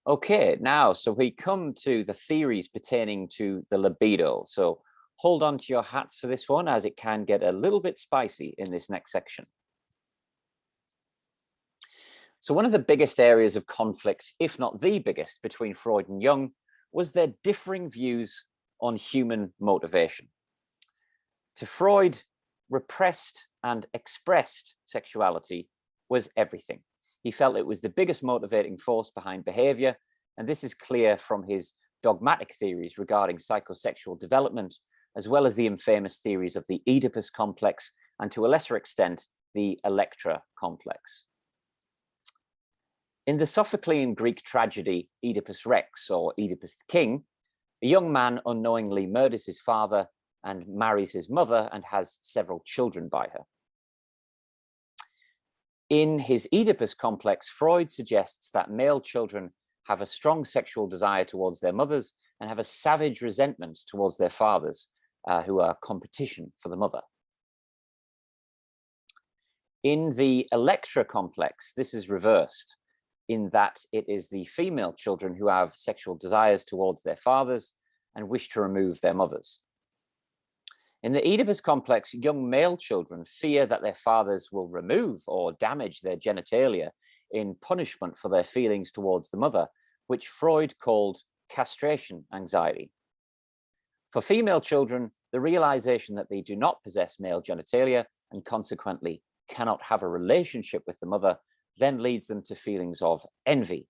Okay, now, so we come to the theories pertaining to the libido. So hold on to your hats for this one, as it can get a little bit spicy in this next section. So one of the biggest areas of conflict, if not the biggest, between Freud and Jung was their differing views on human motivation. To Freud, repressed and expressed sexuality was everything. He felt it was the biggest motivating force behind behavior, and this is clear from his dogmatic theories regarding psychosexual development, as well as the infamous theories of the Oedipus Complex, and to a lesser extent, the Electra complex. In the Sophoclean Greek tragedy Oedipus Rex, or Oedipus the King, a young man unknowingly murders his father and marries his mother and has several children by her. In his Oedipus complex, Freud suggests that male children have a strong sexual desire towards their mothers and have a savage resentment towards their fathers, who are competition for the mother. In the Electra complex, this is reversed, in that it is the female children who have sexual desires towards their fathers and wish to remove their mothers. In the Oedipus complex, young male children fear that their fathers will remove or damage their genitalia in punishment for their feelings towards the mother, which Freud called castration anxiety. For female children, the realization that they do not possess male genitalia and consequently cannot have a relationship with the mother then leads them to feelings of envy.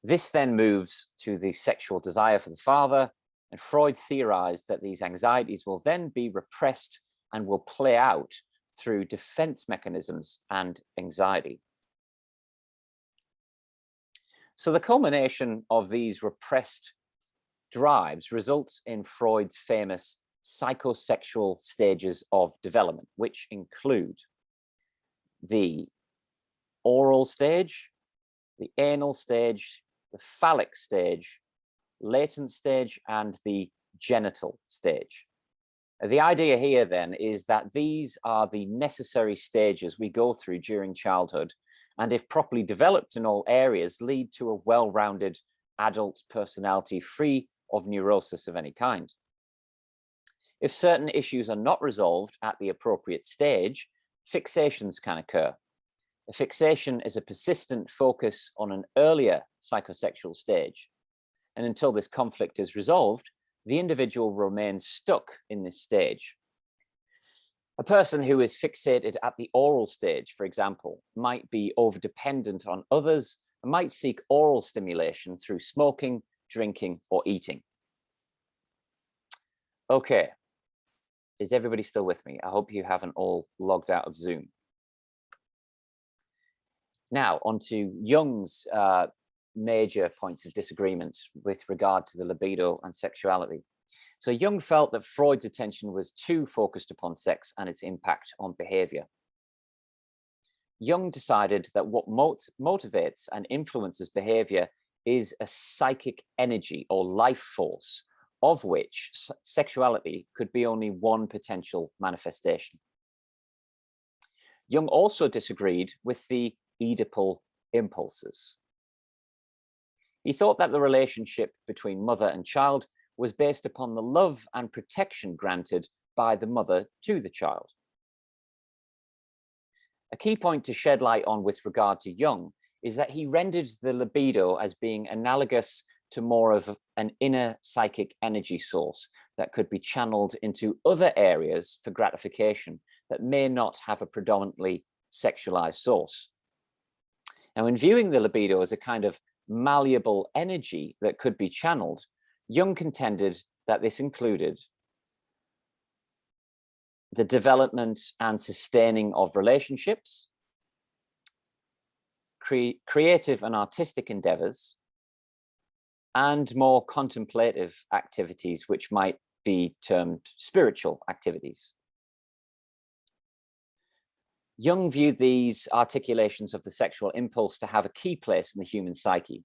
This then moves to the sexual desire for the father, and Freud theorized that these anxieties will then be repressed and will play out through defense mechanisms and anxiety. So the culmination of these repressed drives results in Freud's famous psychosexual stages of development, which include the oral stage, the anal stage, the phallic stage, latent stage, and the genital stage. The idea here then is that these are the necessary stages we go through during childhood, and if properly developed in all areas, lead to a well-rounded adult personality free of neurosis of any kind. If certain issues are not resolved at the appropriate stage, fixations can occur. A fixation is a persistent focus on an earlier psychosexual stage. And until this conflict is resolved, the individual remains stuck in this stage. A person who is fixated at the oral stage, for example, might be overdependent on others and might seek oral stimulation through smoking, drinking, or eating. Okay, is everybody still with me? I hope you haven't all logged out of Zoom. Now, on to Jung's major points of disagreement with regard to the libido and sexuality. So Jung felt that Freud's attention was too focused upon sex and its impact on behavior. Jung decided that what motivates and influences behavior is a psychic energy or life force, of which sexuality could be only one potential manifestation. Jung also disagreed with the Oedipal impulses. He thought that the relationship between mother and child was based upon the love and protection granted by the mother to the child. A key point to shed light on with regard to Jung is that he rendered the libido as being analogous to more of an inner psychic energy source that could be channeled into other areas for gratification that may not have a predominantly sexualized source. Now, in viewing the libido as a kind of malleable energy that could be channeled, Jung contended that this included the development and sustaining of relationships, creative and artistic endeavors, and more contemplative activities, which might be termed spiritual activities. Jung viewed these articulations of the sexual impulse to have a key place in the human psyche,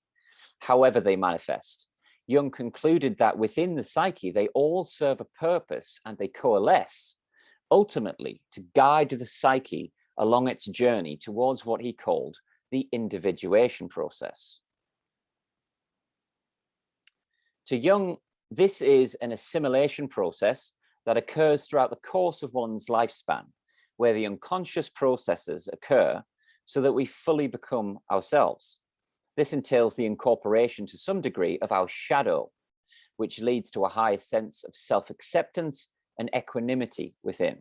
however they manifest. Jung concluded that within the psyche, they all serve a purpose and they coalesce ultimately to guide the psyche along its journey towards what he called the individuation process. To Jung, this is an assimilation process that occurs throughout the course of one's lifespan, where the unconscious processes occur so that we fully become ourselves. This entails the incorporation to some degree of our shadow, which leads to a higher sense of self-acceptance and equanimity within.